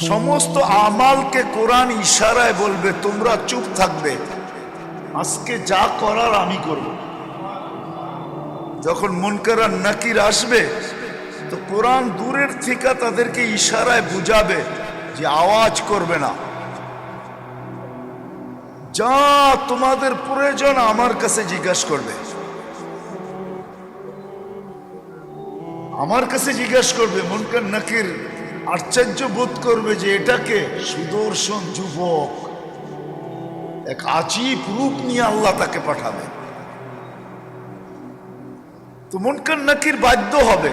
সমস্ত আমালকে কোরআন ইশারায় বলবে তোমরা চুপ থাকবে, আজকে যা করার আমি করব। যখন মুনকার আর নাকির আসবে তো কোরআন দূরের থেকে তাদেরকে ইশারায় বুঝাবে যে আওয়াজ করবে না, যা তোমাদের প্রয়োজন আমার কাছে জিজ্ঞাসা করবে, আমার কাছে জিজ্ঞাসা করবে। মুনকার নাকির আশ্চর্য বোধ করবে যে এটাকে সুদর্শন যুবক, এক আজীব রূপ নিয়ে আল্লাহ তাকে পাঠাবে। তো মুনকার নাকির বাধ্য হবে,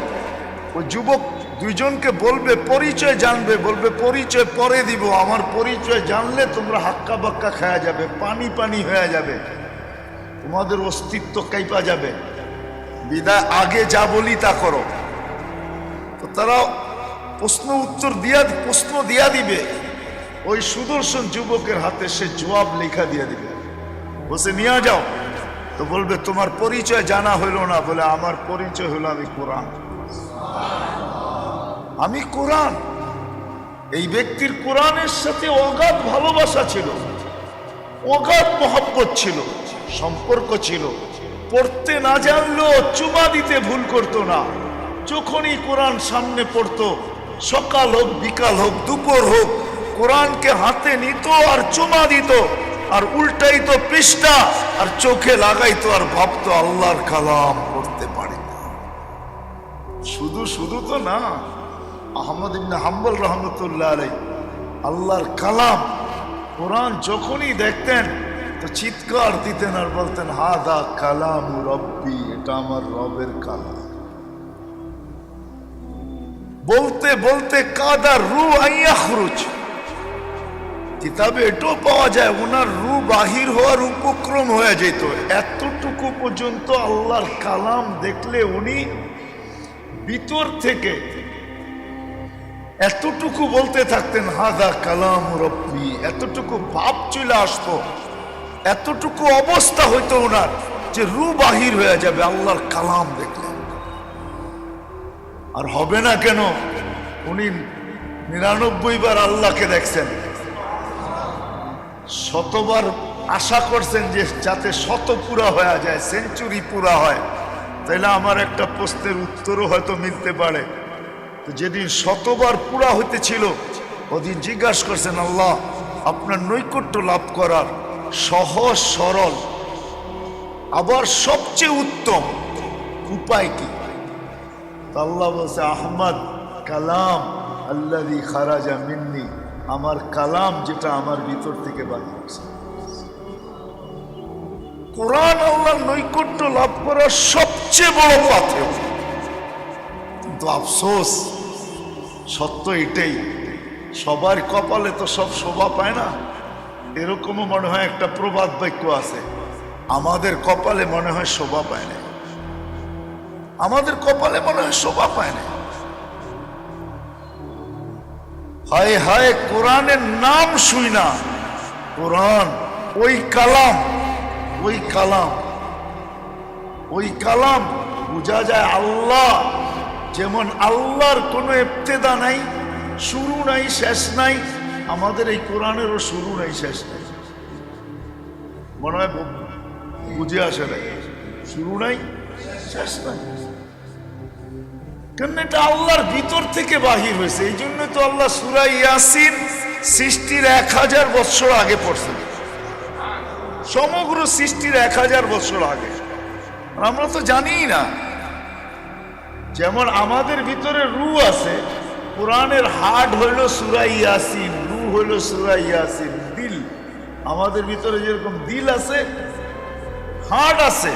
ওই যুবক দুইজনকে বলবে পরিচয় জানবে, বলবে পরিচয় পরে দিব, আমার পরিচয় জানলে তোমরা হাক্কা বাক্কা খায়া যাবে, পানি পানি হয়ে যাবে, তোমাদের অস্তিত্ব কাইপা যাবে, বিদায় আগে যা বলি তা করো। তো তারা প্রশ্ন দিয়া দিবে, ওই সুদর্শন যুবকের হাতে সে জবাব লেখা দিয়ে দিবে, বসে নিয়ে যাও। তো বলবে তোমার পরিচয় জানা হইল না, বলে আমার পরিচয় হলো আমি কোরআন, আমি কোরআন। এই ব্যক্তির কোরআনের সাথে অগাধ ভালোবাসা ছিল, অগাধ মহব্বত ছিল, সম্পর্ক ছিল। পড়তে না জানলেও চুমা দিতে ভুল করতো না। যখনই কোরআন সামনে পড়তো, সকাল হোক বিকাল হোক দুপুর হোক, কোরআনকে হাতে নিত আর চুমা দিত, আর উল্টাইতো পৃষ্ঠা আর চোখে লাগাইতো, আর ভাবতো আল্লাহর কালাম পড়তে পারি না। শুধু তো না, আহমদ ইবনে হাম্বল রহমতুল্লাহ আলাইহি আল্লাহর কালাম কোরআন যখনই দেখতেন তো চিৎকার দিতেন আর বলতেন হাদা কালাম রব্বি, এটা আমার রবের কালাম। বলতে বলতে কাদার রু আইয়াখরুজ, কিতাবে এটাও পাওয়া যায় ওনার রু বাহির হওয়ার উপক্রম হয়ে যেত। এতটুকু পর্যন্ত আল্লাহর কালাম দেখলে উনি ভিতর থেকে এতটুকু বলতে থাকতেন হাদা কালাম রব্বি, এতটুকু ভাব চলে আসতো, এতটুকু অবস্থা হইতো ওনার যে রু বাহির হয়ে যাবে আল্লাহর কালাম দেখলে। আর হবে না কেন, উনি 99 বার আল্লাহকে দেখছেন, শতবার আশা করছেন যে যাতে 100 পুরা হয়ে যায়, সেঞ্চুরি পুরা হয়, তাইলে আমার একটা প্রশ্নের উত্তরও হয়তো মিলতে পারে। তো যেদিন 100 বার পুরা হইতেছিল ওদিন জিজ্ঞাসা করছেন আল্লাহ আপনার নৈকট্য লাভ করার সহজ সরল আবার সবচেয়ে উত্তম উপায় কি? আল্লাহ বলছে আহমদ কালাম আল্লাযী খারাজা মিন্নি, আমার কালাম যেটা আমার ভিতর থেকে বাহির হচ্ছে। কোরআন আল্লাহর নৈকট্য লাভ করার সবচেয়ে বড় পাথেয়। কিন্তু আফসোস, সত্য এটাই, সবার কপালে তো সব শোভা পায় না। এরকমও মনে হয় একটা প্রবাদ বাক্য আছে, আমাদের কপালে মনে হয় শোভা পায় না, আমাদের কপালে মনে হয় শোভা পায় না। হায় হায়, কোরআনের নাম শুই না, কোরআন ওই কালাম, ওই কালাম, ওই কালাম বোঝা যায় আল্লাহ। যেমন আল্লাহর কোনো ইবতেদা নাই, শুরু নাই, শেষ নাই, আমাদের এই কোরআনেরও শুরু নাই, শেষ নাই। মনে হয় বুঝে আসে নাই, শুরু নাই শেষ নাই, কেন এটা আল্লাহর ভিতর থেকে বাহির হয়েছে। এই জন্য তো আল্লাহ সূরা ইয়াসিন সৃষ্টির 1000 বছর আগে পড়ছেন, সমগ্র সৃষ্টির 1000 বছর আগে। আমরা তো জানিই না। যেমন আমাদের ভিতরে রু আছে, কোরআনের হার্ট হইল সূরা ইয়াসিন, রু হইল সূরা ইয়াসিন। দিল, আমাদের ভিতরে যেরকম দিল আছে, হার্ট আছে,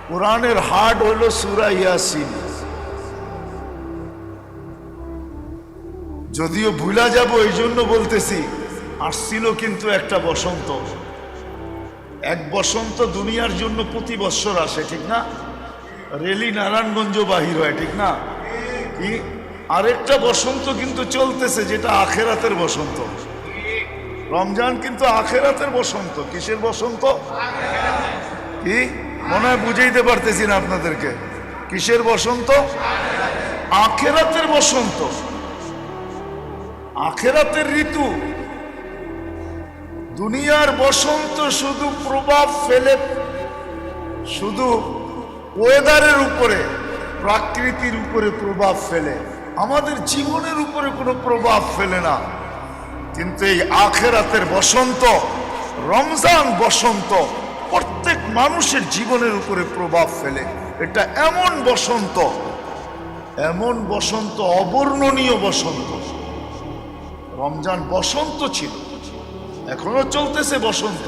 কোরআনের হার্ট হইল সূরা ইয়াসিন। যদিও ভুলা যাব এই জন্য বলতেছি, আসছিল কিন্তু একটা বসন্ত, এক বসন্ত দুনিয়ার জন্য প্রতি বৎসর আসে, ঠিক না? রেলি নারায়ণগঞ্জ বাহির হয়, ঠিক না? কি আরেকটা বসন্ত কিন্তু চলতেছে, যেটা আখেরাতের বসন্ত। রমজান কিন্তু আখেরাতের বসন্ত। কিসের বসন্ত? কি মনে হয় বুঝাইতে পারতেছি না আপনাদেরকে। কিসের বসন্ত? আখেরাতের বসন্ত। আখেরাতের ঋতু। দুনিয়ার বসন্ত শুধু প্রভাব ফেলে শুধু ওয়েদারের উপরে, প্রকৃতির উপরে প্রভাব ফেলে, আমাদের জীবনের উপরে কোনো প্রভাব ফেলে না। কিন্তু এই আখেরাতের বসন্ত, রমজান বসন্ত প্রত্যেক মানুষের জীবনের উপরে প্রভাব ফেলে। এটা এমন বসন্ত, এমন বসন্ত, অবর্ণনীয় বসন্ত। রমজান বসন্ত ছিল, এখনো চলতেছে বসন্ত।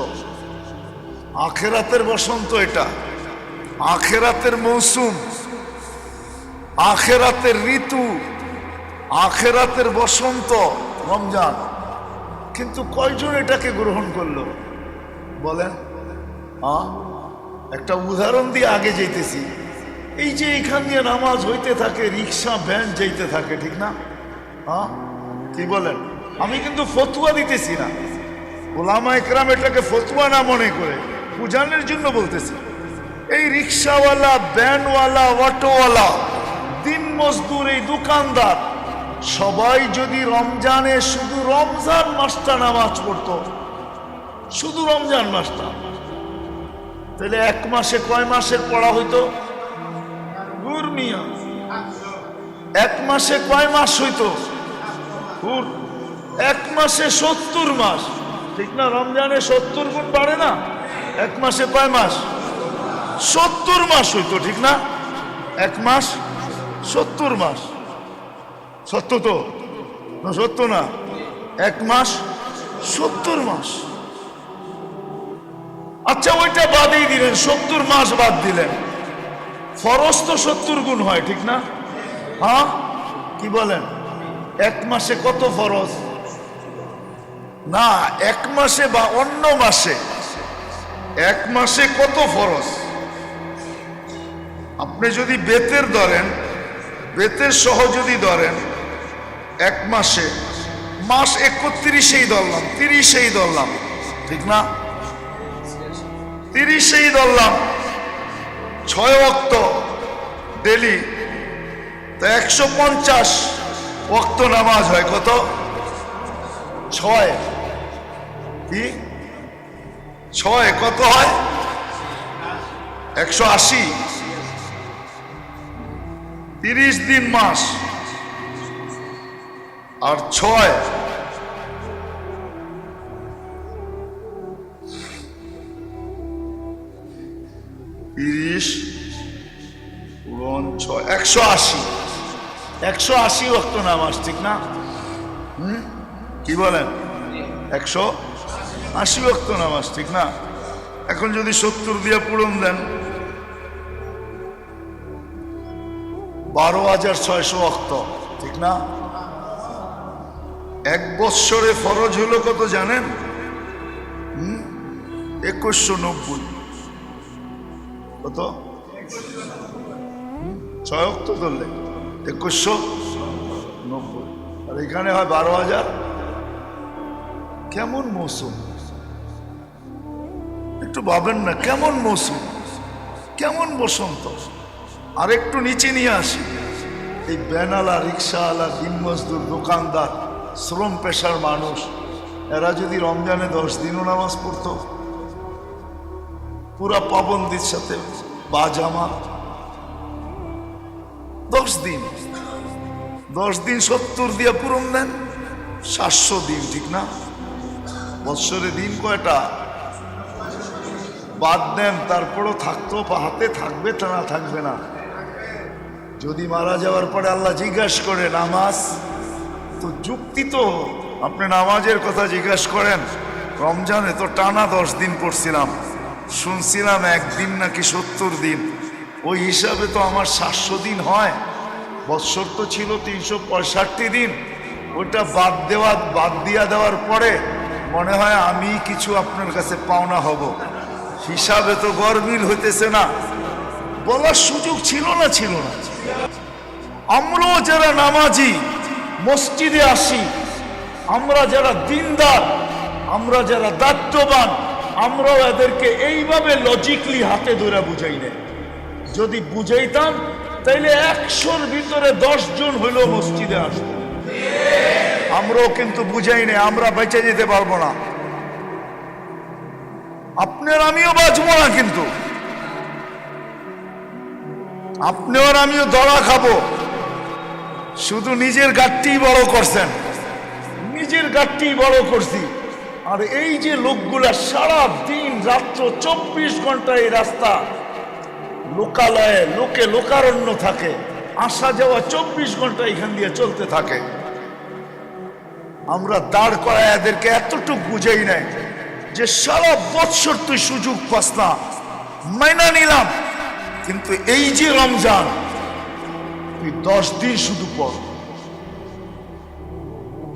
আখেরাতের বসন্ত এটা, আখেরাতের মৌসুম, আখেরাতের ঋতু, আখেরাতের বসন্ত রমজান। কিন্তু কয়জন এটাকে গ্রহণ করলো বলেন? একটা উদাহরণ দিয়ে আগে যেতেছি। এই যে এখান দিয়ে নামাজ হইতে থাকে, রিক্সা ভ্যান যাইতে থাকে, ঠিক না? কি বলেন? আমি কিন্তু ফতুয়া দিতেছি না, ওলামা একরাম এটাকে ফতুয়া না মনে করে বুঝানোর জন্য বলতেছি। এই রিক্সাওয়ালা, ভ্যানওয়ালা, অটোওয়ালা, দিন মজদুর, এই দোকানদার সবাই যদি রমজানে শুধু রমজান মাসটা নামাজ পড়তো, শুধু রমজান মাসটা, তাহলে এক মাসে কয় মাসের পড়া হইতো? এক মাসে কয় মাস হইতো? এক মাসে 70 মাস, ঠিক না? রমজানে 70 গুণ বাড়ে না? এক মাসে কয় মাস? 70 মাস হইতো, ঠিক না? এক মাস 70 মাস। সত্য তো না? সত্য না? এক মাস 70 মাস। আচ্ছা, ওইটা বাদই দিলেন, 70 মাস বাদ দিলেন। ফরজ তো 70 গুণ হয়, ঠিক না? কি বলেন? এক মাসে কত ফরজ? না, এক মাসে বা অন্য মাসে এক মাসে কত ফরজ? আপনি যদি বেতের ধরেন, বেতের সহ যদি ধরেন, এক মাসে, মাস 31-এই ধরলাম, 30-এই ধরলাম, ঠিক না? 30-এই ধরলাম, 6 ওয়াক্ত ডেলি, তো 150 ওয়াক্ত নামাজ হয়। কত? 6 কি 6 কত হয়? 180। 30 দিন মাস আর 6 30 গুণ 6, 180। 180 ওয়াক্ত নামাজ, ঠিক না? কি বলেন? 180 ওয়াক্ত নামাজ, ঠিক না? এখন যদি 70 দিয়ে পূরণ দেন, 12,600 ওয়াক্ত, ঠিক না? এক বৎসরে ফরজ হলো কত জানেন? 2190। কত? 6 ওয়াক্ত ধরলে 2190, আর এখানে হয় 12,000। কেমন মৌসুম একটু ভাবেন না? কেমন মৌসুম, কেমন বসন্ত। আর একটু নিচে নিয়ে আসি, এই ভ্যানওয়ালা, রিক্সাওয়ালা, দিন মজদুর, দোকানদার, শ্রম পেশার মানুষ, এরা যদি রমজানে 10 দিনও নামাজ পড়তো, পুরা পাবন্দির সাথে বা জামা, 10 দিন 70 দিয়ে পূরণ দেন, 700 দিন, ঠিক না? বৎসরে দিন কয়টা? বাদ দেন, তারপরও থাকতো, হাতে থাকবে, তা না থাকবে না। যদি মারা যাওয়ার পরে আল্লাহ জিজ্ঞাসা করে নামাজ, তো যুক্তি তো, আপনি নামাজের কথা জিজ্ঞাসা করেন। রমজানে তো টানা 10 দিন পড়ছিলাম, শুনছিলাম একদিন নাকি 70 দিন, ওই হিসাবে তো আমার 700 দিন হয়। বৎসর তো ছিল 365 দিন, ওটা বাদ দিয়া দেওয়ার পরে মনে হয় আমি কিছু আপনার কাছে পাওনা হব, হিসাবে তো গরমিল হইতেছে না। বলার সুযোগ ছিল না? ছিল না। আমরাও যারা নামাজি, মসজিদে আসি, আমরা যারা দিনদার, আমরা যারা দায়িত্ববান, আমরাও এদেরকে এইভাবে লজিকলি হাতে ধরে বুঝাই না। যদি বুঝাইতাম তাইলে 100-র ভিতরে 10 জন হইলেও মসজিদে আসতো। আমরাও কিন্তু বুঝাই নেই, আমরা বেঁচে যেতে পারবো না, আপনার আমিও বাঁচবো না, কিন্তু আপনি আর আমিও দড়া খাবো। শুধু নিজের গাড়টি বড় করছেন, নিজের গাড়টি বড় করছি। আর এই যে লোকগুলা সারা দিন রাত্র 24 ঘন্টা এই রাস্তা, লোকালয়ে লোকে লোকারণ্য থাকে, আসা যাওয়া 24 ঘন্টা এখান দিয়ে চলতে থাকে। আমরা দাঁড় করায় এদেরকে এতটুকু বুঝাই নাই যে সারা বৎসর তুই সুযোগ পাস না, মাইনা নিলাম, কিন্তু এই যে রমজান তুই 10 দিন শুধু পড়,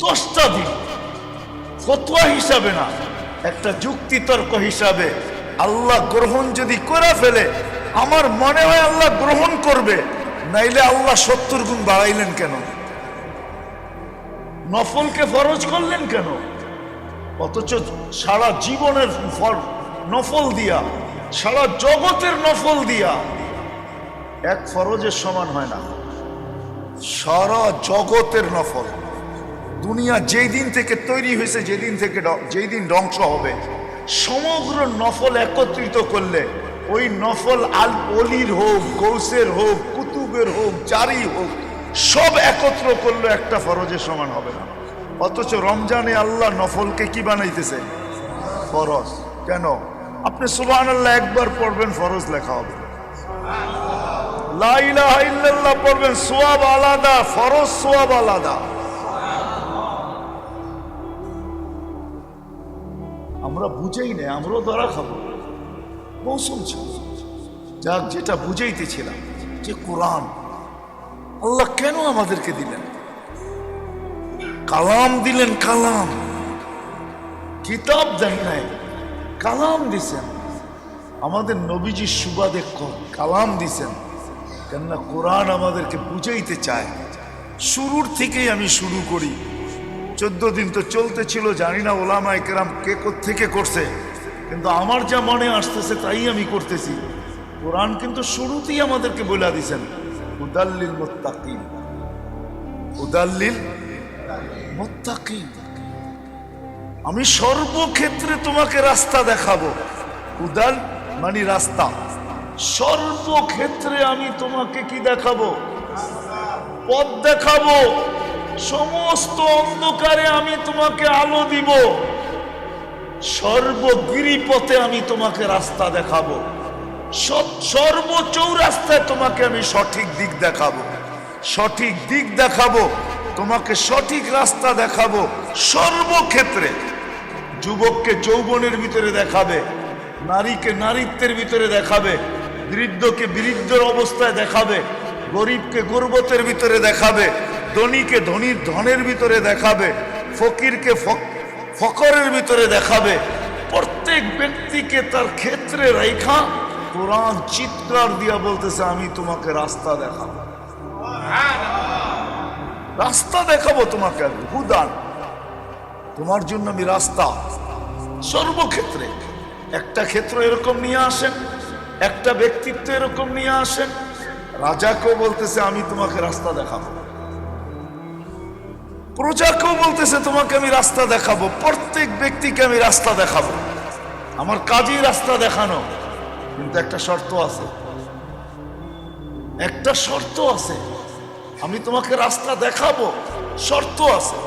10টা দিন, ফতোয়া হিসাবে না, একটা যুক্তিতর্ক হিসাবে। আল্লাহ গ্রহণ যদি করে ফেলে, আমার মনে হয় আল্লাহ গ্রহণ করবে, নাইলে আল্লাহ 70 গুণ বাড়াইলেন কেন? নফলকে ফরজ করলেন কেন? অথচ সারা জীবনের নফল দিয়া, সারা জগতের নফল দিয়া এক ফরজের সমান হয় না। সারা জগতের নফল, দুনিয়া যেই দিন থেকে তৈরি হয়েছে, যেই দিন ধ্বংস হবে, সমগ্র নফল একত্রিত করলে ওই নফল অলির হোক, গৌসের হোক, কুতুবের হোক, জারি হোক, সব একত্র করলে একটা ফরজের সমান হবে না। অথচ রমজানে আল্লাহ নফলকে কি বানাইতেছে? ফরজ। কেন? আপনি সুবহানাল্লাহ একবার পড়বেন, ফরজ লেখা হবে। লা ইলাহা ইল্লাল্লাহ পড়বেন, সওয়াব আলাদা, ফরজ সওয়াব আলাদা। আমরা বুঝেই না, আমরাও ধরা খাবো। মৌসুম ছিল, যাক, যেটা বুঝাইতেছিলাম যে কোরআন আল্লাহ কেন আমাদেরকে দিলেন? কালাম দিলেন, কালাম, কিতাব দেন নাই, কালাম দিছেন। আমাদের নবীজির সুবাদে কালাম দিছেন, কেননা কোরআন আমাদেরকে বুঝাইতে চায়। শুরুর থেকেই আমি শুরু করি, 14 দিন তো চলতে ছিল, জানি না ওলামায়ে কেরাম কে কোত্থেকে করছে, কিন্তু আমার যা মনে আসতেছে তাই আমি করতেছি। কোরআন কিন্তু শুরুতেই আমাদেরকে বলে দিছেন, হুদাল্লিল মুত্তাকিন, হুদাল্লিল মুত্তাকিন। আমি সর্বক্ষেত্রে তোমাকে রাস্তা দেখাবো। হুদাল মানে রাস্তা, সর্বক্ষেত্রে আমি তোমাকে কি দেখাবো? পথ দেখাবো। সমস্ত অন্ধকারে আমি তোমাকে আলো দিব, সর্বগিরিপথে আমি তোমাকে রাস্তা দেখাবো, সর্বচৌরাস্তায় তোমাকে আমি সঠিক দিক দেখাবো, সঠিক দিক দেখাবো, তোমাকে সঠিক রাস্তা দেখাবো। সর্বক্ষেত্রে যুবককে যৌবনের ভিতরে দেখাবে, নারীকে নারীত্বের ভিতরে দেখাবে, বৃদ্ধকে বৃদ্ধের অবস্থায় দেখাবে, গরিবকে গর্বতের ভিতরে দেখাবে, ধনীকে ধনীর ধনের ভিতরে দেখাবে, ফকিরকে ফকরের ভিতরে দেখাবে। প্রত্যেক ব্যক্তিকে তার ক্ষেত্রে রেখা কোরআন চিৎকার দিয়া বলতেছে, আমি তোমাকে রাস্তা দেখাবো, রাস্তা দেখাবো তোমাকে। হুদান, তোমার জন্য আমি রাস্তা। সর্বক্ষেত্রে একটা ক্ষেত্র এরকম নিয়ে আসেন, একটা ব্যক্তিত্ব এরকম নিয়ে আসেন। রাজাকেও বলতেছে আমি তোমাকে রাস্তা দেখাবো, প্রজাকেও বলতেছে তোমাকে আমি রাস্তা দেখাবো, প্রত্যেক ব্যক্তিকে আমি রাস্তা দেখাবো। আমার কাজই রাস্তা দেখানো, কিন্তু একটা শর্ত আছে, একটা শর্ত আছে। আমি তোমাকে রাস্তা দেখাবো, শর্ত আছে।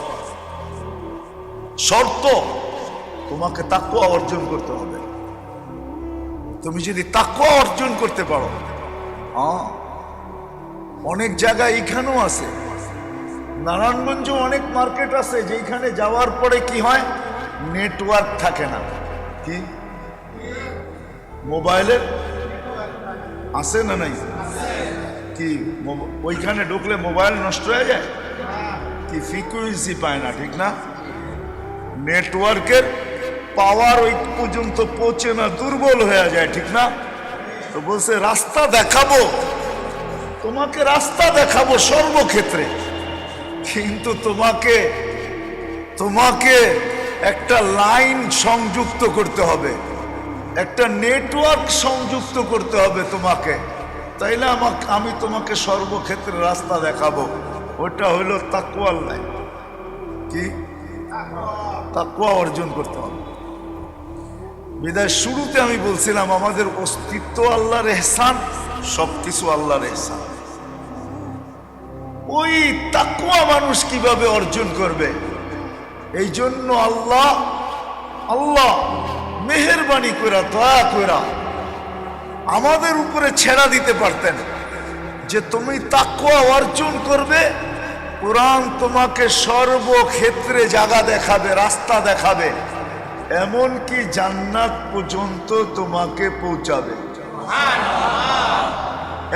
শর্ত, তোমাকে তাকওয়া অর্জন করতে হবে। তুমি যদি তাকওয়া অর্জন করতে পারো, অনেক জায়গায় এখানেও আছে, নারায়ণগঞ্জে অনেক মার্কেট আছে যেখানে যাওয়ার পরে কি হয়, নেটওয়ার্ক থাকে না। কি মোবাইলের আছে না নাই? কি ওইখানে ঢুকলে মোবাইল নষ্ট হয়ে যায়, কি ফ্রিকুয়েন্সি পায় না, ঠিক না? নেটওয়ার্কের পাওয়ার ওই পর্যন্ত পৌঁছে না, দুর্বল হয়ে যায়, ঠিক না? তো বলছে রাস্তা দেখাবো, তোমাকে রাস্তা দেখাবো সর্বক্ষেত্রে, কিন্তু তোমাকে একটা লাইন সংযুক্ত করতে হবে, একটা নেটওয়ার্ক সংযুক্ত করতে হবে তোমাকে, তাইলে আমি তোমাকে সর্বক্ষেত্রে রাস্তা দেখাবো। ওটা হইল তাকওয়ার লাইন। কি তাকওয়া অর্জন করতে হবে। বিদায় শুরুতে আমি বলছিলাম আমাদের অস্তিত্ব আল্লাহর এহসান, সবকিছু আল্লাহর এহসান। ওই তাকওয়া মানুষ কিভাবে অর্জন করবে? এই জন্য আল্লাহ মেহেরবানি কইরা দয়া কইরা আমাদের উপরে ছেড়া দিতে পারতেন যে তুমি তাকওয়া অর্জন করবে, কোরআন তোমাকে সর্বক্ষেত্রে জায়গা দেখাবে, রাস্তা দেখাবে, এমনকি জান্নাত পর্যন্ত তোমাকে পৌঁছাবে।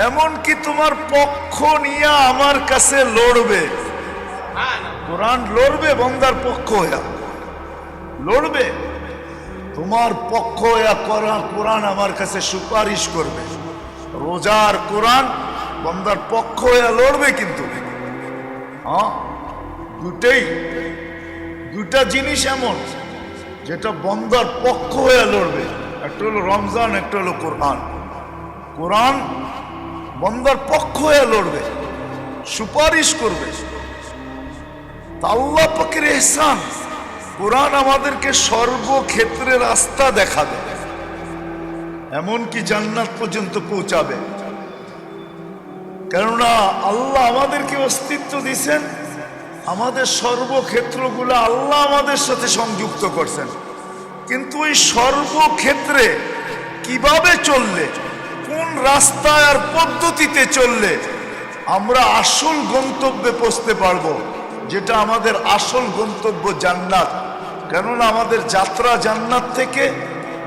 এমনকি তোমার পক্ষ নিয়ে আমার কাছে লড়বে। কোরআন লড়বে, বান্দার পক্ষ হইয়া লড়বে, তোমার পক্ষ হইয়া কোরআন আমার কাছে সুপারিশ করবে। রোজার কোরআন বান্দার পক্ষ হইয়া লড়বে। কিন্তু দুটা জিনিস এমন যেটা বান্দার পক্ষ হইয়া লড়বে, একটা হলো রমজান, একটা হলো কোরআন। কোরআন বান্দার পক্ষ হয়ে লড়বে, সুপারিশ করবে। আল্লাহ পাকের ইহসান, কোরআন আমাদেরকে সর্বক্ষেত্রে রাস্তা দেখাবে, এমনকি জান্নাত পর্যন্ত পৌঁছাবে। কেননা আল্লাহ আমাদেরকে অস্তিত্ব দিয়েছেন, আমাদের সর্বক্ষেত্রগুলো আল্লাহ আমাদের সাথে সংযুক্ত করছেন। কিন্তু ওই সর্বক্ষেত্রে কিভাবে চললে, কোন রাস্তায় আর পদ্ধতিতে চললে আমরা আসল গন্তব্যে পৌঁছতে পারবো, যেটা আমাদের আসল গন্তব্য জান্নাত। কেননা আমাদের যাত্রা জান্নাত থেকে,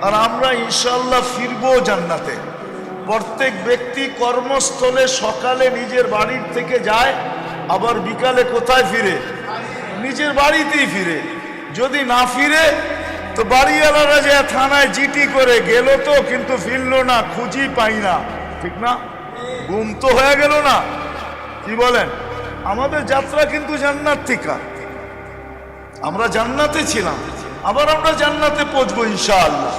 আর আমরা ইনশাআল্লাহ ফিরবো জান্নাতে। প্রত্যেক ব্যক্তি কর্মস্থলে সকালে নিজের বাড়ির থেকে যায়, আবার বিকালে কোথায় ফিরে? নিজের বাড়িতেই ফিরে। যদি না ফিরে তো বাড়িওয়ালারা যে থানায় জিটি করে গেল তো, কিন্তু ফিরলো না, খুঁজি পাই না, ঠিক না? গুম তো হয়ে গেল না? কি বলেন? আমাদের যাত্রা কিন্তু জান্নাত থেকে, আমরা জান্নাতে ছিলাম, আবার আমরা জান্নাতে পৌঁছবো ইনশাআল্লাহ।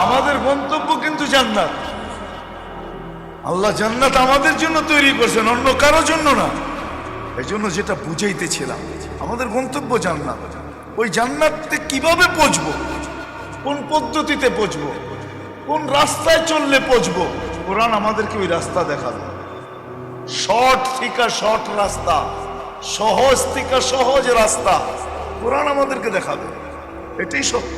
আমাদের গন্তব্য কিন্তু জান্নাত। আল্লাহ জান্নাত আমাদের জন্য তৈরি করছেন, অন্য কারোর জন্য না। এই জন্য যেটা বুঝাইতেছিলাম, আমাদের গন্তব্য জান্নাত। ওই জান্নাতে কিভাবে পৌঁছবো, কোন পদ্ধতিতে পৌঁছবো, কোন রাস্তায় চললে পৌঁছবো, কোরআন আমাদেরকে ওই রাস্তা দেখাবে। শর্ট থেকে শর্ট রাস্তা, সহজ থেকে সহজ রাস্তা কোরআন আমাদেরকে দেখাবে। এটাই সত্য,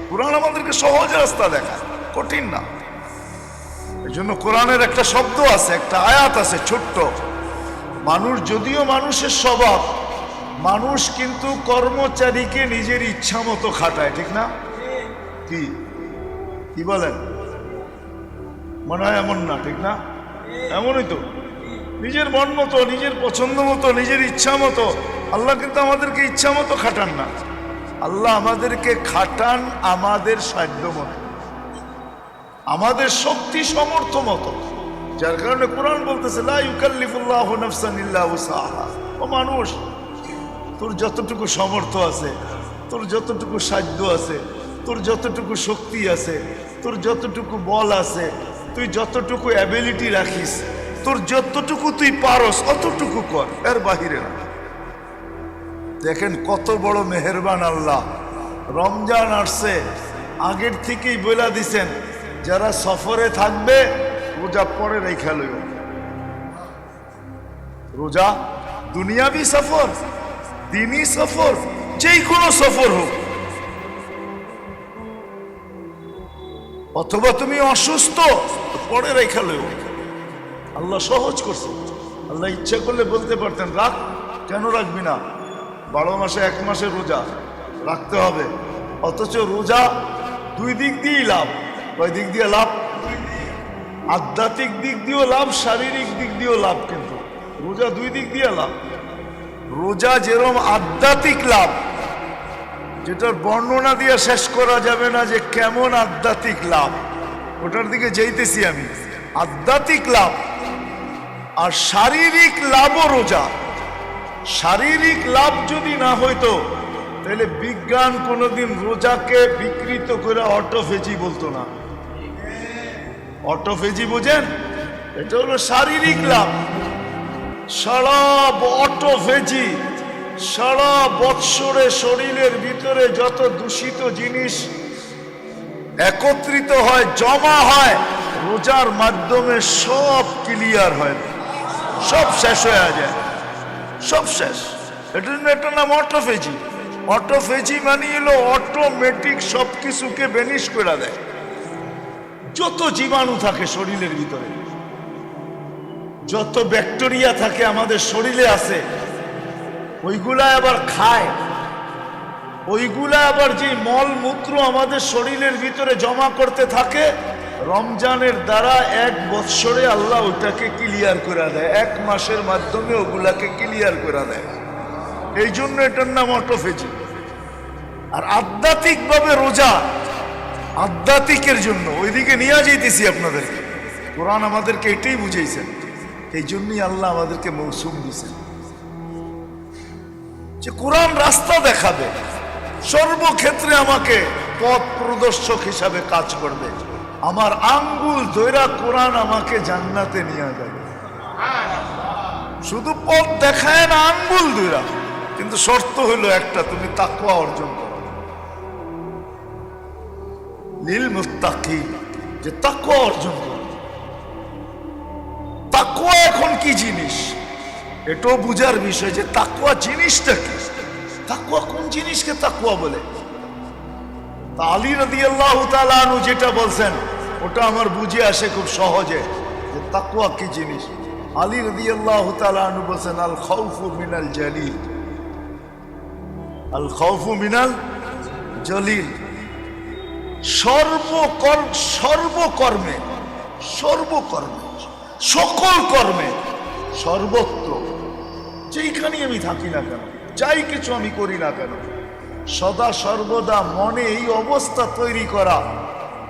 কোরআন আমাদেরকে সহজ রাস্তা দেখায়, কঠিন না। এই জন্য কোরআনের একটা শব্দ আছে, একটা আয়াত আছে ছোট্ট, মানুষ যদিও মানুষের স্বভাব, মানুষ কিন্তু কর্মচারীকে নিজের ইচ্ছা মতো খাটায়, ঠিক না? কি বলেন? মনে হয় এমন না, ঠিক না? এমনই তো, নিজের মন মতো, নিজের পছন্দ মতো, নিজের ইচ্ছা মতো। আল্লাহ কিন্তু আমাদেরকে ইচ্ছা মতো খাটান না, আল্লাহ আমাদেরকে খাটান আমাদের সাধ্য মতো, আমাদের শক্তি সামর্থ্য মতো। যার কারণে কোরআন বলতেছে লা ইউকাল্লিফুল্লাহু নাফসান ইল্লা উসআহা। ও মানুষ, তোর যতটুকু সামর্থ্য আছে, তোর যতটুকু সাধ্য আছে, তোর যতটুকু শক্তি আছে, তোর যতটুকু বল আছে, তুই যতটুকু অ্যাবিলিটি রাখিস, তোর যতটুকু তুই পারস অতটুকু কর, এর বাহিরে না। দেখেন কত বড় মেহেরবান আল্লাহ। রমজান আসছে, আগের থেকেই বলে দিছেন যারা সফরে থাকবে রোজা পরে রেখা লইব। রোজা দুনিয়াবি সফর, দিনই সফর, যেই কোনো সফর হোক, অথবা তুমি অসুস্থ পরে রেখা লইব। আল্লাহ সহজ করছে। আল্লাহ ইচ্ছা করলে বলতে পারতেন রাখ, কেন রাখবি না? 12 মাসে 1 মাসে রোজা রাখতে হবে। অথচ রোজা দুই দিক দিয়েই লাভ। কয় দিক দিয়ে লাভ? আধ্যাত্মিক দিক দিয়েও লাভ, শারীরিক দিক দিয়েও লাভ। কিন্তু রোজা দুই দিক দিয়ে লাভ। রোজা যেরকম আধ্যাত্মিক লাভ, যেটার বর্ণনা দিয়ে শেষ করা যাবে না যে কেমন আধ্যাত্মিক লাভ, ওটার দিকে যাইতেছি আমি। আধ্যাত্মিক লাভ আর শারীরিক লাভও রোজা। শারীরিক লাভ যদি না হইতো তাহলে বিজ্ঞান কোনোদিন রোজাকে বিকৃত করে অটোফেজি বলতো না। অটোফেজি বোঝেন? এটা হলো শারীরিক লাভ। সারা অটোফেজি সারা বৎসরে শরীরের ভিতরে যত দূষিত জিনিস একত্রিত হয়, জমা হয়, রোজার মাধ্যমে সব ক্লিয়ার হয়, সব শেষ হয়ে যায়, সব শেষ। এটার নাম অটোফেজি। অটোফেজি মানে হলো অটোমেটিক সবকিছুকে বেনিশ করে দেয়। যত জীবাণু থাকে শরীরের ভিতরে, যত ব্যাকটেরিয়া থাকে আমাদের শরীরে আছে, ওইগুলা আবার খায়, ওইগুলা আবার যে মলমূত্র আমাদের শরীরের ভিতরে জমা করতে থাকে, রমজানের দ্বারা এক বৎসরে আল্লাহ ওটাকে ক্লিয়ার করে দেয়, এক মাসের মাধ্যমে ওগুলাকে ক্লিয়ার করে দেয়। এই জন্য এটার নাম অটোফেজি। আর আধ্যাত্মিক ভাবে রোজা, আধ্যাত্মিকের জন্য ওইদিকে নিয়ে যাইতেছি আপনাদেরকে। কোরআন আমাদেরকে এটাই বুঝাইছেন, এই জন্যই আল্লাহ আমাদেরকে মৌসুম দিয়েছেন যে কোরআন রাস্তা দেখাবে, সর্বক্ষেত্রে আমাকে পথ প্রদর্শক হিসাবে কাজ করবে। আমার আঙ্গুল ধইরা কোরআন আমাকে জান্নাতে নিয়ে যাবে। শুধু পথ দেখায় না, আঙ্গুল ধইরা। কিন্তু শর্ত হলো একটা, তুমি তাকওয়া অর্জন করো। লিল মুত্তাকিন, যে তাকওয়া অর্জন করো। তাকওয়া এখন কি জিনিস এটাও বুঝার বিষয়, যে তাকওয়া জিনিসটা কি, তাকওয়া কোন জিনিসকে তাকওয়া বলে। তা আলী রাদিয়াল্লাহু তাআলা আনহু যেটা বলছেন ওটা আমার বুঝে আসে খুব সহজে, যে তাকওয়া কি জিনিস। আলী রাদিয়াল্লাহু তাআলা আনহু বলছেন, আল খাউফু মিনাল জালিল, আল খাউফু মিনাল জলিল। সর্বকর্মে, সর্বকর্মে, সকল কর্মে, সর্বত্র, যেইখানে আমি থাকি না কেন, যাই কিছু আমি করি না কেন, সদা সর্বদা মনে এই অবস্থা তৈরি করা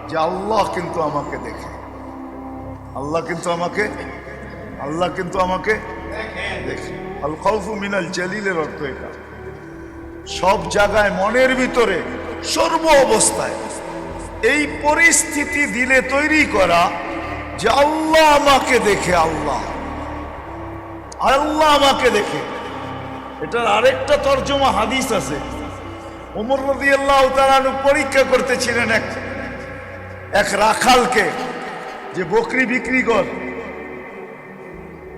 যে আল্লাহ কিন্তু আমাকে দেখে, আল্লাহ কিন্তু আমাকে, আল্লাহ কিন্তু আমাকে দেখে। আল খাউফু মিনাল জালিলের অর্থ এটা। সব জায়গায় মনের ভিতরে সর্ব অবস্থায় এই পরিস্থিতি দিলে তৈরি করা যে আল্লাহ আমাকে দেখে, আল্লাহ, আল্লাহ আমাকে দেখে। এটার আরেকটা তর্জমা হাদিস আছে। ওমর রাদিয়াল্লাহু তাআলা পরীক্ষা করতেছিলেন এক রাখালকে, যে বকরি বিক্রি কর,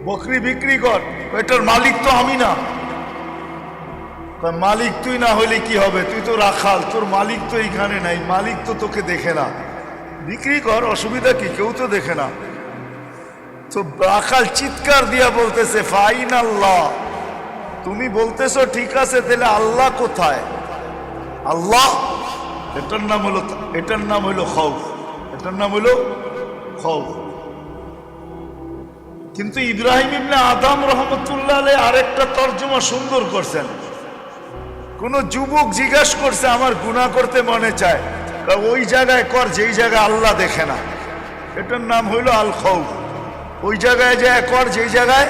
বকরি বিক্রি কর, এটার মালিক তো আমি না। মালিক তুই না হলে কি হবে, তুই তো রাখাল, তোর মালিক তো এইখানে নাই, মালিক তো তোকে দেখে না, বিক্রি কর, অসুবিধা কি, কেউ তো দেখে না। তো রাখাল চিৎকার দিয়া বলতেছে, ফাইন আল্লাহ, তুমি বলতেছো ঠিক আছে, তাহলে আল্লাহ কোথায়? আল্লাহ, এটার নাম হলো, এটার নাম হলো খৌফ, এটার নাম হলো খৌফ। কিন্তু ইব্রাহিম ইবনে আদম রহমতুল্লাহ আলাইহি আরেকটা তর্জমা সুন্দর করছেন। কোন যুবক জিজ্ঞাসা করছে, আমার গুনাহ করতে মনে চায়, ওই জায়গায় কর যেই জায়গায় আল্লাহ দেখে না, এটার নাম হইল আল খৌফ। ওই জায়গায় যায় কর যেই জায়গায়,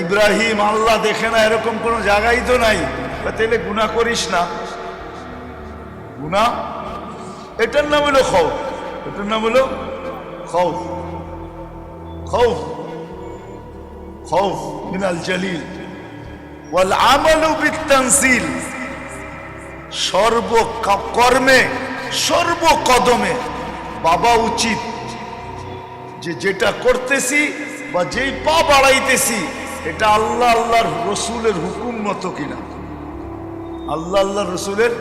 ইব্রাহিম আল্লাহ দেখে না এরকম কোন জায়গায় তো নাই, তাহলে গুনাহ করিস না, গুনাহ। এটার নাম হলো খৌফ, এটার নাম হলো খৌফ, খৌফ, খৌফ মিনাল জালিল ওয়াল আমালু বিত-তানজিল। সর্বকর্মে, সর্বকদমে বাবা উচিত যে যেটা করতেছি বা যেই পা বাড়াইতেছি এটা আল্লাহ আল্লাহর রসুলের হুকুম মতো কিনা, আল্লাহ আল্লাহর রসুলের।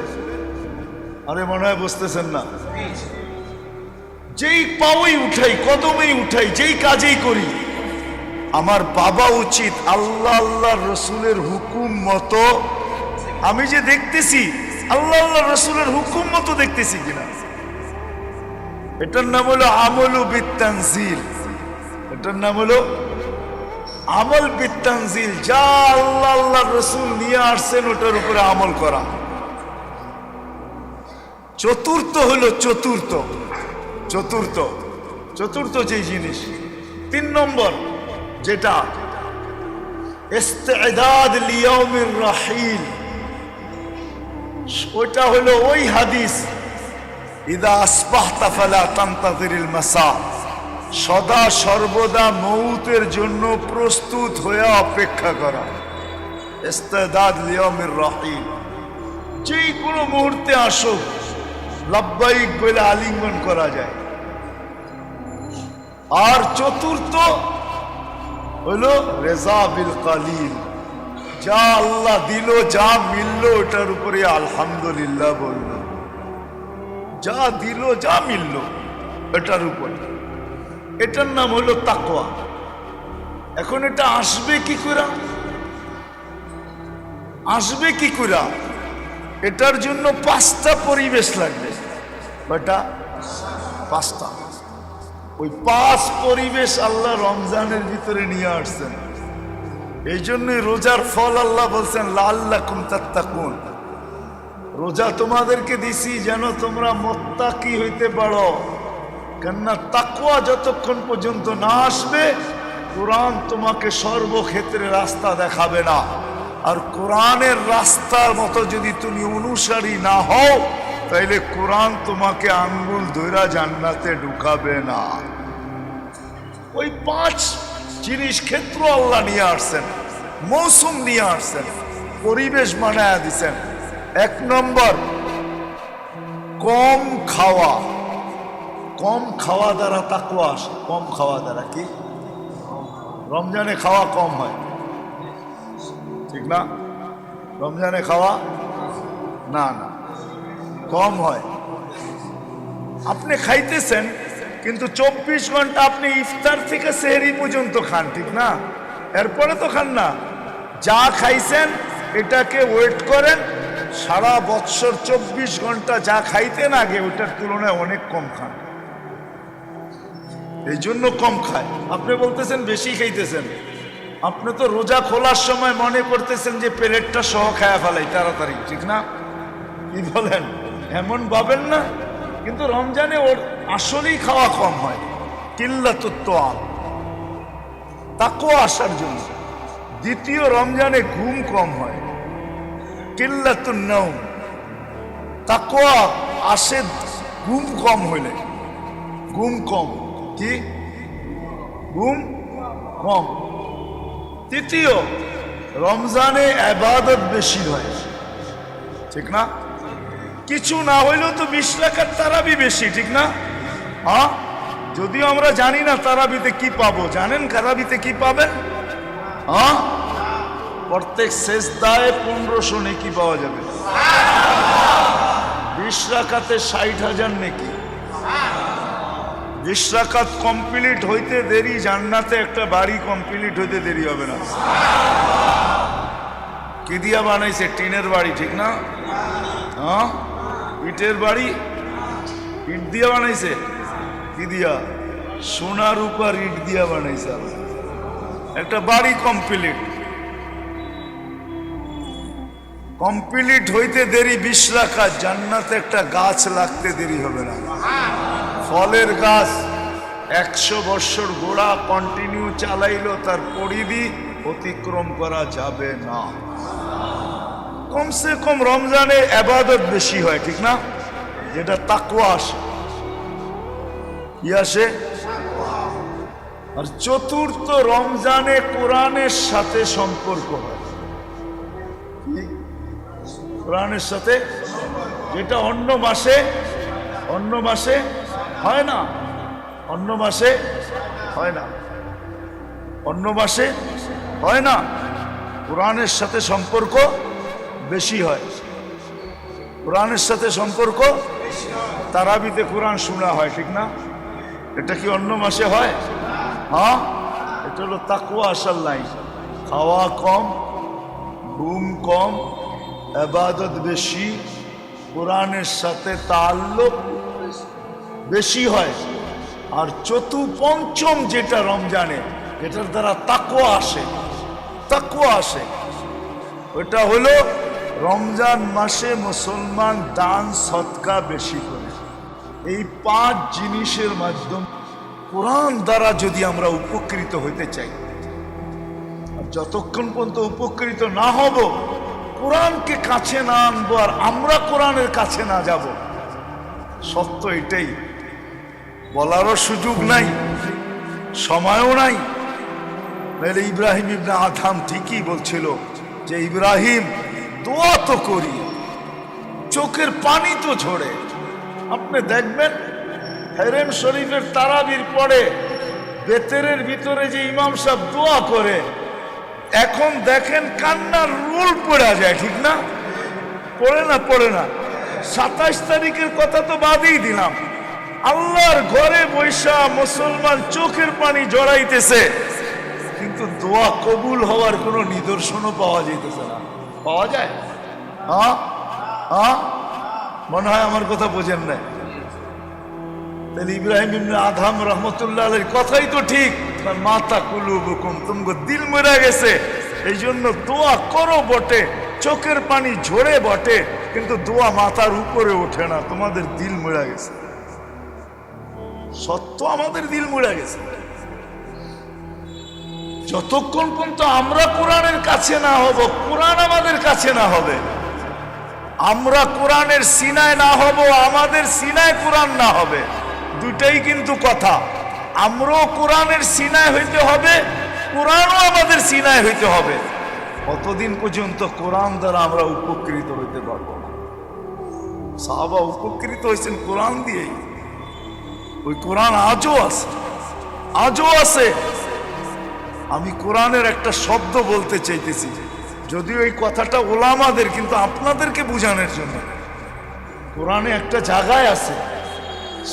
আরে মনে হয় বুঝতেছেন না, যেই পাওই উঠাই, কদমেই উঠাই, যেই কাজেই করি, আমার বাবা উচিত আল্লাহ আল্লাহর রসুলের হুকুম মতো। আমি যে দেখতেছি আল্লাহ আল্লাহ রসুলের হুকুম মতো দেখতেছি কিনা, এটার নাম হলো আমলু বিত-তানজিল, এটার নাম হলো আমল বিত-তানজিল। যা আল্লাহ আল্লাহ রসুল নিয়ে আসছেন ওটার উপরে আমল করা। চতুর্থ হলো চতুর্থ, চতুর্থ, চতুর্থ যে জিনিস। 3 নম্বর যেটা ইস্তিদাদ লিয়াউমির রাহিল, ওটা হলো ওই হাদিস, ইদা আসবাহতা ফালা তানতাযিরিল মাসা, সদা সর্বদা মউতের জন্য প্রস্তুত হয়ে অপেক্ষা করা। ইস্তেদাদ লিয়াউমির রাহিল, যে কোনো মুহূর্তে আসুক লাব্বাইক বলে আলিঙ্গন করা যায়। আর চতুর্থ হলো রেজা বিল কালিল, যা আল্লাহ দিল, যা মিলল ওটার উপরে আলহামদুলিল্লাহ বলল, যা দিল যা মিলল এটার উপরে। এটার নাম হলো তাকওয়া। এখন এটা আসবে কি করে? আসবে কি করে? এটার জন্য 5টা পরিবেশ লাগবে। কয়টা? 5টা। ওই 5 পরিবেশ আল্লাহ রমজানের ভিতরে নিয়ে আসছেন। এই জন্যই রোজার ফল আল্লাহ বলছেন লাআল্লাকুম তাত্তাকুন, রোজা তোমাদেরকে দিছি যেন তোমরা মুত্তাকি হইতে পারো। কেননা তাকওয়া যতক্ষণ পর্যন্ত না আসবে কোরআন তোমাকে সর্বক্ষেত্রে রাস্তা দেখাবে না। আর কোরআনের রাস্তার মতো যদি তুমি অনুসারী না হও তাইলে কোরআন তোমাকে আঙ্গুল ধইরা জান্নাতে ঢুকাবে না। ওই 5 জিনিস ক্ষেত্র আল্লাহ নিয়ে আসছেন, মৌসুম নিয়ে আসছেন, পরিবেশ বানায়া দিছেন। 1 নম্বর কম খাওয়া। কম খাওয়া দ্বারা তাকওয়া আসে। কম খাওয়া দ্বারা কি? রমজানে খাওয়া কম হয়, ঠিক না? রমজানে খাওয়া না না কম হয়। আপনি খাইতেছেন কিন্তু 24 ঘন্টা আপনি ইফতার থেকে সেহরি পর্যন্ত খান, ঠিক না? এরপরে তো খান না। যা খাইছেন এটাকে ওয়েট করেন, সারা বৎসর 24 ঘন্টা যা খাইতেন আগে ওটার তুলনায় অনেক কম খান। এই জন্য কম খায়। আপনি বলতেছেন বেশি খাইতেছেন, আপনি তো রোজা খোলার সময় মনে করতেছেন যে প্লেটটা সহ খায়া ফেলাই তাড়াতাড়ি, ঠিক না? কি বলেন? এমন ভাবেন না, কিন্তু রমজানে ওর আসলেই খাওয়া কম হয়। কিল্লাতুত তোয়াম, তাকওয়া আসার জন্য। দ্বিতীয়, রমজানে ঘুম কম হয়। কিল্লাতুন নাওম, তাকওয়া আসে ঘুম কম হইলে। ঘুম কম কি? ঘুম কম। তৃতীয়, রমজানে ইবাদত বেশি হয়, ঠিক না? কিছু না হইলেও তো 20 রাকাত তারাবি বেশি, ঠিক না? হ্যাঁ, যদিও আমরা জানি না তারাবিতে কি পাবো। জানেন তারাবিতে কি পাবেন? হ্যাঁ, প্রত্যেক সেজদায় 1500 নেকি পাওয়া যাবে। 20 রাকাতে 60,000 নেকি। 20 রাকাত কমপ্লিট হইতে দেরি, জান্নাতে একটা বাড়ি কমপ্লিট হইতে দেরি হবে না। কি দিয়া বানাইছে? টিনের বাড়ি, ঠিক না? হ্যাঁ, ইটের বাড়ি, ইট দিয়া বানাইছে। কি দিয়া? সোনার উপর ইট দিয়া বানাইছে একটা বাড়ি। কমপ্লিট হইতে দেরি 20 রাকাত, জান্নাতে একটা গাছ লাগতে দেরি হবে না। ফলের গাছ 100 বছর গোড়া কন্টিনিউ চালাইলো, তার পরিধি অতিক্রম করা যাবে না। কমসে কম রমজানে ইবাদত বেশি হয়, ঠিক না? যেটা তাকওয়া আসে। কি আসে? আর চতুর্থ, রমজানে কোরআনের সাথে সম্পর্ক হয়। কোরআনের সাথে, যেটা অন্য মাসে হয় না। অন্য মাসে হয় না, অন্য মাসে হয় না। কোরআনের সাথে সম্পর্ক বেশি হয়। কোরআনের সাথে সম্পর্ক, তারাবিতে কোরআন শোনা হয়, ঠিক না? এটা কি অন্য মাসে হয়? হ্যাঁ, এটা হলো তাকওয়া আসার লাইন। খাওয়া কম, ঘুম কম, ইবাদত বেশি, কোরআনের সাথে তাআল্লুক বেশি হয়। আর পঞ্চম যেটা রমজানে, যেটার দ্বারা তাকওয়া আসে, ওটা হলো রমজান মাসে মুসলমান দান সদকা বেশি করে। এই 5 জিনিসের মাধ্যম কোরআন দ্বারা যদি আমরা উপকৃত হইতে চাই, আর যতক্ষণ পর্যন্ত উপকৃত না হব, কোরআনকে কাছে না আনবো, আর আমরা কোরআনের কাছে না যাব, সত্য এটাই। বলারও সুযোগ নাই, সময়ও নাই। নাহলে ইব্রাহিম ইবনে আদহাম ঠিকই বলছিল, যে ইব্রাহিম দোয়া তো করি, চোখের পানি তো ঝরে। আপনি দেখবেন হেরেম শরীফের তারাবির পরে বেতেরের ভিতরে যে ইমাম সাহেব দোয়া করে, এখন দেখেন কান্নার রোল পড়া যায়, ঠিক না? পড়ে না। 27 তারিখের কথা তো বাদই দিলাম, আল্লাহর ঘরে বৈশা মুসলমান চোখের পানি জড়াইতেছে, কিন্তু দোয়া কবুল হওয়ার কোনো নিদর্শনও পাওয়া যাইতেছে না। পাওয়া যায়? মনে হয় আমার কথা বোঝেন না। তাহলে ইব্রাহিম ইবনে আদহাম রহমতুল্লাহ আলাইহির কথাই তো ঠিক, মাতা কুলুবুকুম, তোমাকে দিল মরে গেছে, এই জন্য দোয়া করো বটে, চোখের পানি ঝরে বটে, কিন্তু দোয়া মাথার উপরে ওঠে না, তোমাদের দিল মরে গেছে। সত্য আমাদের দিল মরে গেছে। যতক্ষণ পর্যন্ত আমরা কোরআনের কাছে না হব, কোরআন আমাদের কাছে না হবে, আমরা কোরআনের সিনায় না হব, আমাদের সিনায় কোরআন না হবে, দুটাই কিন্তু কথা। আমরাও কোরআনের সিনায় হইতে হবে, কোরআনও আমাদের সিনায় হইতে হবে। কতদিন পর্যন্ত কোরআন দ্বারা আমরা উপকৃত হইতে পারবো না? সাহাবা উপকৃত হয়েছেন কোরআন দিয়েই। ওই কোরআন আজও আছে। আমি কোরআনের একটা শব্দ বলতে চাইতেছি, যদিও এই কথাটা ওলামাদের, কিন্তু আপনাদেরকে বোঝানোর জন্য। কোরআনে একটা জায়গায় আছে,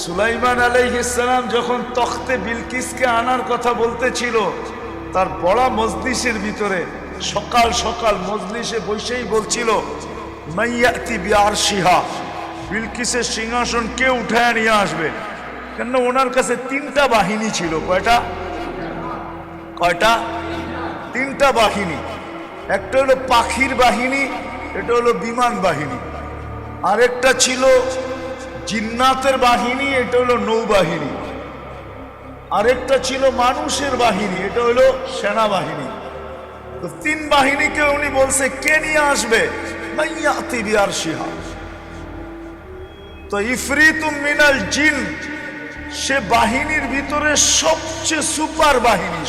সুলাইমান আলাইহিস সালাম যখন তখতে বিলকিসকে আনার কথা বলতেছিল, তার বড় মজলিসের ভিতরে সকাল সকাল মজলিসে বসেই বলছিল, মাইয়াতি বিআরশিহা, বিলকিসের সিংহাসন কে উঠায় নিয়ে আসবে? কেন ওনার কাছে 3টা বাহিনী ছিল। কয়টা? 3টা বাহিনী। একটা হলো পাখির বাহিনী, এটা হলো বিমান বাহিনী। আরেকটা ছিল জিন্নাতের বাহিনী, এটা হলো নৌবাহিনী। আরেকটা ছিল মানুষের বাহিনী, এটা হলো সেনাবাহিনী। তো 3 বাহিনীকে উনি বলছে কে নিয়ে আসবে? মাইয়াতি বিআরশিহা। তো ইফরিতুম মিনাল জিন, সে বাহিনীর ভিতরে সবচেয়ে সুপার বাহিনী,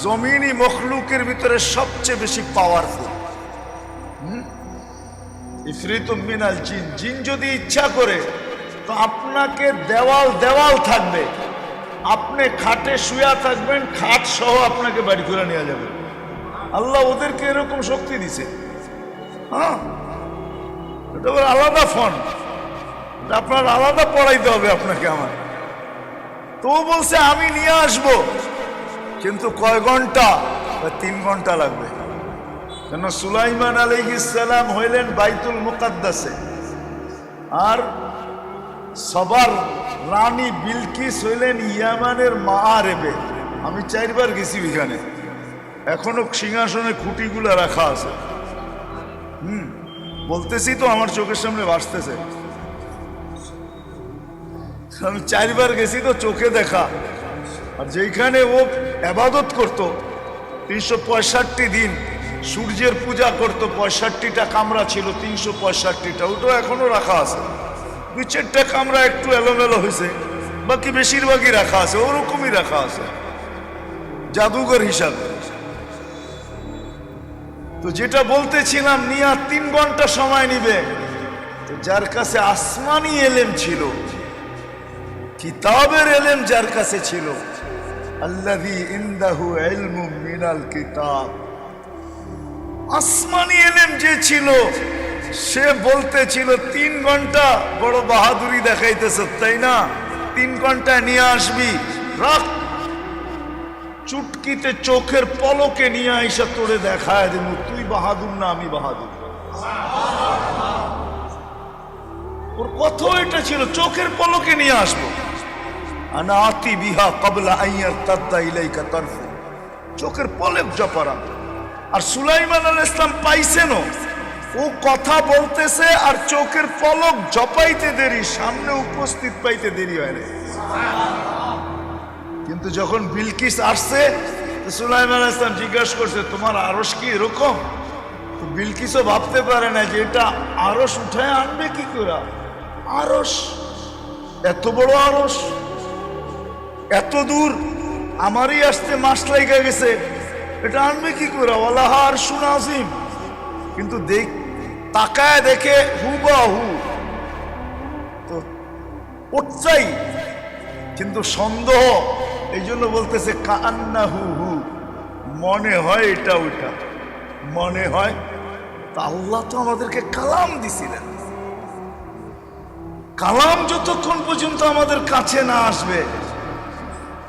জমিনি মখলুকের ভিতরে সবচেয়ে বেশি পাওয়ারফুল। ইফরিতুম মিনাল জিন, জিন যদি ইচ্ছা করে তো আপনাকে দেওয়াল থাকবে, আপনি খাটে শুয়া থাকবেন, খাট সহ আপনাকে বাড়ি করে নিয়ে যাবে। আল্লাহ ওদেরকে এরকম শক্তি দিছে। এটা আলাদা ফোন, আপনার আলাদা পড়াইতে হবে আপনাকে আমার। তো বলছে আমি নিয়ে আসব, কিন্তু কয় ঘন্টা? 3 ঘন্টা লাগবে। কেন সুলাইমান আলাইহিস সালাম হইলেন বাইতুল মুকাদ্দাসে, আর সবার রানী বিলকিস হইলেন ইয়ামানের মাআরেবে। আমি 4 বার গেছি ওইখানে, এখনো সিংহাসনের খুঁটিগুলো রাখা আছে। বলতেছি তো আমার চোখের সামনে ভাসতেছে। আমি 4 বার গেছি তো, চোখে দেখা। আর যেখানে ও ইবাদত করত 365 দিন, সূর্যের পূজা করত, 65টা কামরা ছিল, 365টা, ওটাও এখনো রাখা আছে। 2-4টা কামরা একটু এলোমেলো হয়েছে, বাকি বেশিরভাগই রাখা আছে, ওরকমই রাখা আছে জাদুঘর হিসাবে। তো যেটা বলতেছিলাম, নিয়া 3 ঘন্টা সময় নিবে। তো যার কাছে আসমানি এলেম ছিল, কিতাবের এলেম যার কাছে ছিল, আল্লাযী ইনদাহু ইলমুম মিনাল কিতাব, আসমানি এলেম যে ছিল, সে বলতেছিল 3 ঘন্টা। বড় বাহাদুরি দেখাইতেছে, তাই না? 3 ঘন্টা নিয়ে আসবি, রাখ। চুটকিতে চোখের পলকে নিয়ে আইসা তোরে দেখায় দেব, তুই বাহাদুর না আমি বাহাদুর। ওর কথা এটা ছিল, চোখের পলকে নিয়ে আসবো। আনা আতি বিহা ক্বাবলা আন ইয়ারতাদ্দা ইলাইকা তারফু, চোখের পলক জপারা। আর সুলাইমান আলাইহিস সালাম পাইছেনও, ও কথা বলতেছে আর চোখের পলক জপাইতে দেরি, সামনে উপস্থিত পাইতে দেরি হয় না। কিন্তু যখন বিলকিস আসছে, সুলাইমান আলাইহিস সালাম জিজ্ঞাসা করছে, তোমার আরশ কি এরকম? তো বিলকিসও ভাবতে পারে না যে এটা আরশ উঠায় আনবে কি করে। আরশ, এত বড় আরশ, এত দূর, আমারই আসতে মাস লাগা গেছে, এটা আনবে কি করে? ওয়ালাহা আরশুন আযীম, কিন্তু তাকায় দেখে হুবাহু, তো ওটাই, কিন্তু সন্দেহ। এই জন্য বলতেছে কান্না হু হু, মনে হয় এটা ওইটা, মনে হয়। তা আল্লাহ তো আমাদেরকে কালাম দিছিলেন। কালাম যতক্ষণ পর্যন্ত আমাদের কাছে না আসবে,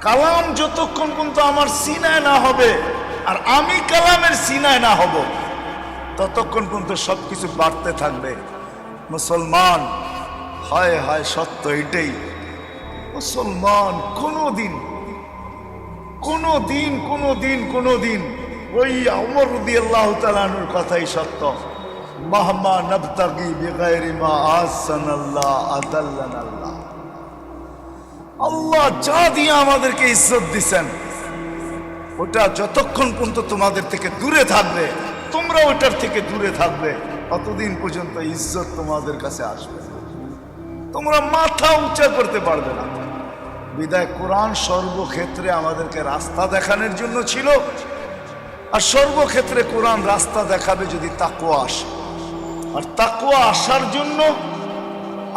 কালাম যতক্ষণ পর্যন্ত আমার সিনায় না হবে, আর আমি কালামের সিনায় না হব, ততক্ষণ পর্যন্ত সবকিছু বাড়তে থাকবে। মুসলমান, হায় হায়, সত্য এটাই। মুসলমান কোনোদিন কোনোদিন কোনোদিন কোনোদিন ওই ওমর রাদিয়াল্লাহু তাআলা আনহুর কথাই সত্য, মাহমা নাবতাগি বিগাইরি মা আহসানাল্লাহ আদাল্লানাল্লাহ। আল্লাহ যা দিয়ে আমাদেরকে ইজ্জত দিছেন, ওটা যতক্ষণ পর্যন্ত তোমাদের থেকে দূরে থাকবে, তোমরা ওটার থেকে দূরে থাকবে, ততদিন পর্যন্ত ইজ্জত তোমাদের কাছে আসবে, তোমরা মাথা উঁচা করতে পারবে না। বিদায় কোরআন সর্বক্ষেত্রে আমাদেরকে রাস্তা দেখানোর জন্য ছিল, আর সর্বক্ষেত্রে কোরআন রাস্তা দেখাবে যদি তাকওয়া আসে। আর তাকওয়া আসার জন্য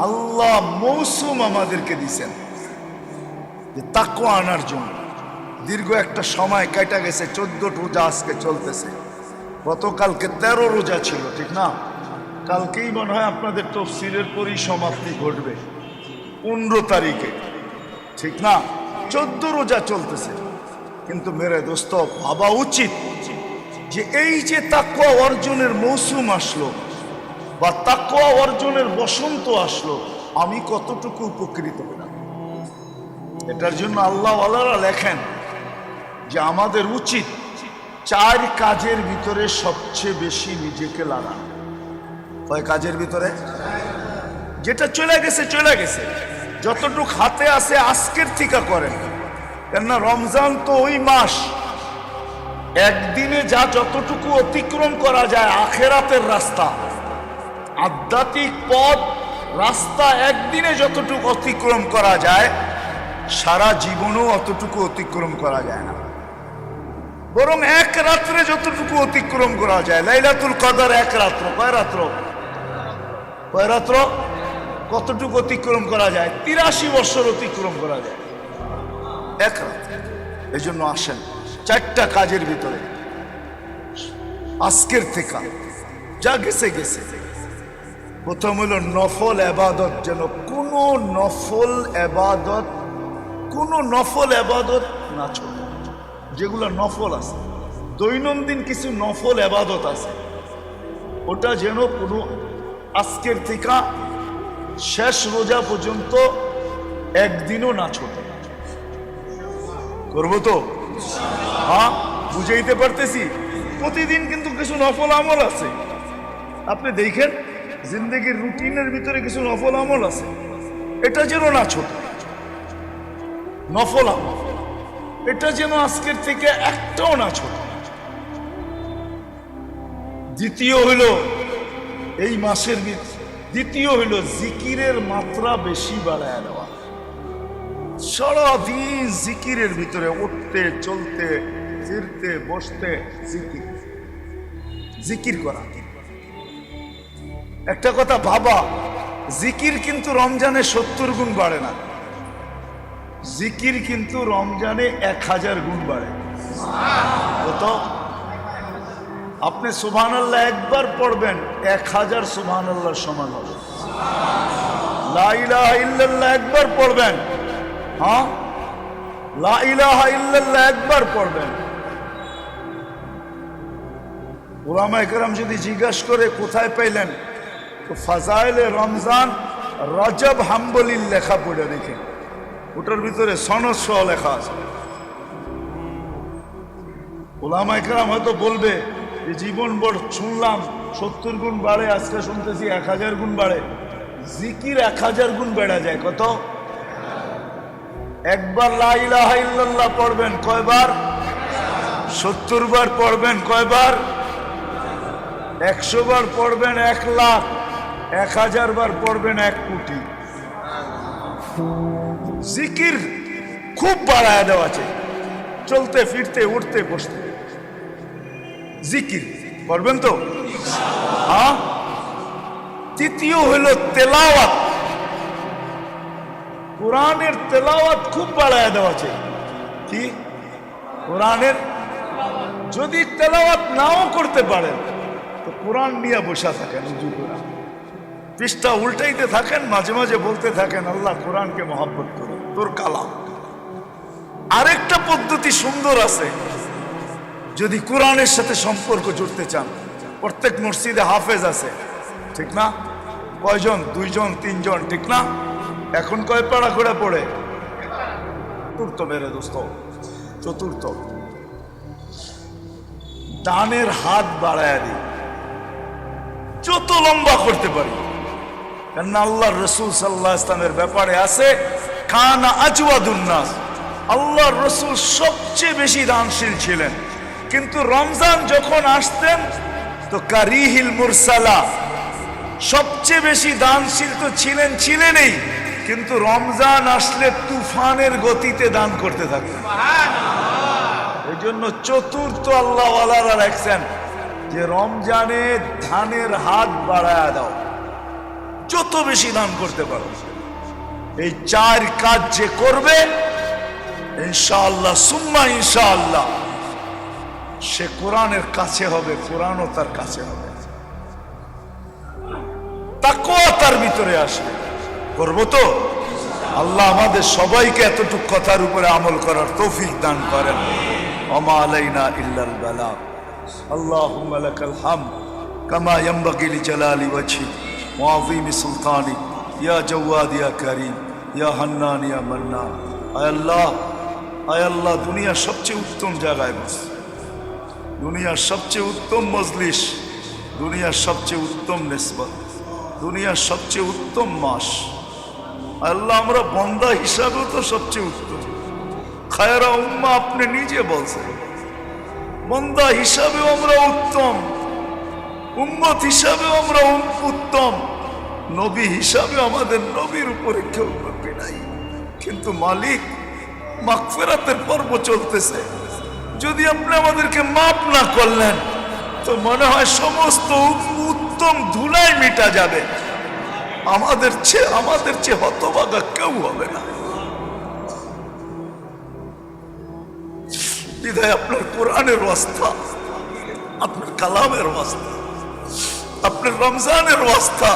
আল্লাহ মৌসুম আমাদেরকে দিছেন, যে তাকওয়া আনার জন্য। দীর্ঘ একটা সময় কেটে গেছে, 14 রোজা আজকে চলতেছে, গতকালকে 13 রোজা ছিল, ঠিক না? কালকেই মনে হয় আপনাদের তফসিলের পরিসমাপ্তি ঘটবে 15 তারিখে, ঠিক না? 14 রোজা চলতেছে। কিন্তু মেরে দোস্ত, ভাবা উচিত যে এই যে তাকওয়া অর্জনের মৌসুম আসলো, বা তাকওয়া অর্জনের বসন্ত আসলো, আমি কতটুকু উপকৃত হলাম। এটার জন্য আল্লাহ ওয়ালারা লেখেন যে আমাদের উচিত 4 কাজের ভিতরে সবচেয়ে বেশি নিজেকে লাগানো। কয় কাজের ভিতরে? যেটা চলে গেছে চলে গেছে, যতটুক হাতে আছে আজকের থেকে করেন। কেননা রমজান তো ওই মাস, একদিনে যা যতটুকু অতিক্রম করা যায় আখেরাতের রাস্তা, আধ্যাত্মিক পথ রাস্তা, একদিনে যতটুকু অতিক্রম করা যায় সারা জীবনও অতটুকু অতিক্রম করা যায় না। বরং এক রাত্রে যতটুকু অতিক্রম করা যায়, লাইলাতুল কদর এক রাত্র, কয় রাত্র? কয় রাত্র? কতটুকু অতিক্রম করা যায়? 83 বছর অতিক্রম করা যায় এক রাত্রে। এই জন্য আসেন 4টা কাজের ভিতরে আজকের থেকে যা গেছে গেছে। প্রথম হলো নফল এবাদত, যেন কোনো নফল এবাদত না ছোট। যেগুলো নফল আছে, দৈনন্দিন কিছু নফল এবাদত আছে, ওটা যেন কোনো আজকের থেকে শেষ রোজা পর্যন্ত একদিনও না ছোট। করবো তো? হ্যাঁ, বুঝাইতে পারতেছি? প্রতিদিন কিন্তু কিছু নফল আমল আছে, আপনি দেখেন জিন্দগির রুটিনের ভিতরে কিছু নফল আমল আছে, এটা যেন না ছোট। নফল আমল এটা যেন আজকের থেকে একটাও না ছোট। দ্বিতীয় হইল এই মাসের দ্বিতীয় হইল জিকিরের মাত্রা বেশি বাড়ায় দেওয়া। সারাদিন জিকিরের ভিতরে উঠতে চলতে ফিরতে বসতে জিকির করা। একটা কথা ভাবা, জিকির কিন্তু রমজানে 70 গুণ বাড়ে না, জিকির কিন্তু রমজানে 1000 গুণ বাড়ে। কত? আপনি সুবহানাল্লাহ একবার পড়বেন, 1000 সুবহানাল্লাহর সমান হবে। লা ইলাহা ইল্লাল্লাহ একবার পড়বেন, হ্যাঁ, লা ইলাহা ইল্লাল্লাহ একবার পড়বেন, উলামায়ে কেরাম যদি জিজ্ঞাসা করে কোথায় পাইলেন, তো ফাজাইলে রমজান রজব হাম্বলির লেখা পড়ে দেখেন, ওটার ভিতরে সনদ সহ লেখা আছে। উলামায়ে কেরাম হয়তো বলবে যে জীবন বড় শুনলাম 70 গুণ বাড়ে, আজকে শুনতেছি 1000 গুণ বাড়ে। জিকির 1000 গুণ বেড়া যায়। কত? একবার লা ইলাহা ইল্লাল্লাহ পড়বেন কয়বার? 70 বার পড়বেন কয়বার? 100 বার পড়বেন 1 লাখ, 1000 বার পড়বেন 1 কোটি। জিকির খুব বাড়ায় দেওয়া আছে, চলতে ফিরতে উঠতে বসতে জিকির করবেন তো। হ্যাঁ, তৃতীয় হলো তেলাওয়াত। কোরআনের তেলাওয়াত খুব বাড়ায় দেওয়া চাই। কি কোরআনের যদি তেলাওয়াত নাও করতে পারেন তো কোরআন নিয়ে বসা থাকেন, উজু করে পৃষ্ঠা উল্টাইতে থাকেন, মাঝে মাঝে বলতে থাকেন আল্লাহ কোরআনকে মহব্বত করো, তোর কালাম। আরেকটা পদ্ধতি সুন্দর আছে, যদি কোরআনের সাথে সম্পর্ক জুড়তে চান, প্রত্যেক মসজিদে হাফেজ আছে, ঠিক না? কয়জন? 2 জন 3 জন, ঠিক না? এখন কয় পাড়া করে পড়ে? চতুর্থ মেরে দোস্ত, চতুর্থ। ডানের হাত বাড়ায় দিই, যত লম্বা করতে পারি। কেননা আল্লাহ রসুল সাল্লাল্লাহু আলাইহি ওয়াসাল্লামের ব্যাপারে আছে, কানা আজওয়াদুন নাস, আল্লাহ রসুল সবচেয়ে বেশি দানশীল ছিলেন। কিন্তু রমজান যখন আসতেন তো কারিহিল মুরসালা, সবচেয়ে বেশি দানশীল তো ছিলেনই, কিন্তু রমজান আসলে তুফানের গতিতে দান করতে থাকতেন। এই জন্য চতুর্থ আল্লাহ ওয়ালারা রাখছেন যে রমজানে ধানের হাত বাড়ায় দাও, যত বেশি দান করতে পারো। এই 4 কাজ যে করবে ইনশাআল্লাহ সুম্মা ইনশাআল্লাহ সে কোরআনের কাছে হবে, কোরআনও তার কাছে হবে, তাকওয়া তার ভিতরে আসবে। করবো তো? আল্লাহ আমাদের সবাইকে এতটুকু কথার উপরে আমল করার তৌফিক দান করেন। ওমা আলাইনা ইল্লাল বালাগ। আল্লাহুম্মা লাকাল হামদ কামা ইয়ানবাগি লিজালালি ওয়াজহিক ওয়া আযীমি সুলতানিক ইয়া জাওয়াদ ইয়া কারীম ইয়া হান্নান ইয়া মান্নান। আয় আল্লাহ, দুনিয়ার সবচেয়ে উত্তম জায়গায় বস, দুনিয়ার সবচেয়ে উত্তম মজলিস, দুনিয়ার সবচেয়ে উত্তম নিসবত, দুনিয়ার সবচেয়ে উত্তম মাস। আল্লাহ আমরা বন্দা হিসাবেও তো সবচেয়ে উত্তম। খায়রা উম্মাহ আপনি নিজে বলছেন, বন্দা হিসাবেও আমরা উত্তম, উম্মত হিসাবেও আমরা উত্তম, নবী হিসাবে আমাদের নবীর উপরে কেউ নবী নাই। কিন্তু মালিক মাগফিরাতের পর্ব চলতেছে, যদি আপনি আমাদেরকে মাফ না করলেন তো মনে হয় সমস্ত উত্তম ধুলাই মিটা যাবে, আমাদের চেয়ে হতভাগা কেউ হবে না। বিধায় আপনার কোরআনের ওয়াস্তা, আপনার কালামের ওয়াস্তা, আপনার রমজানের ওয়াস্তা,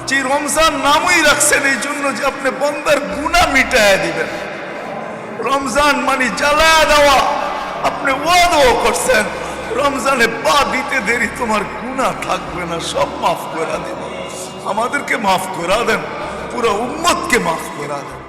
যে রমজান নামই রাখছেন এই জন্য যে আপনি বান্দার গুনাহ মিটায়া দিবেন। রমজান মানে জ্বালা দেওয়া, আপনি ওয়াদাও করছেন রমজানে পা দিতে দেরি তোমার গুনাহ থাকবে না, সব মাফ করে দেব। আমাদেরকে মাফ করে দেন, পুরো উম্মতকে মাফ করে দেন।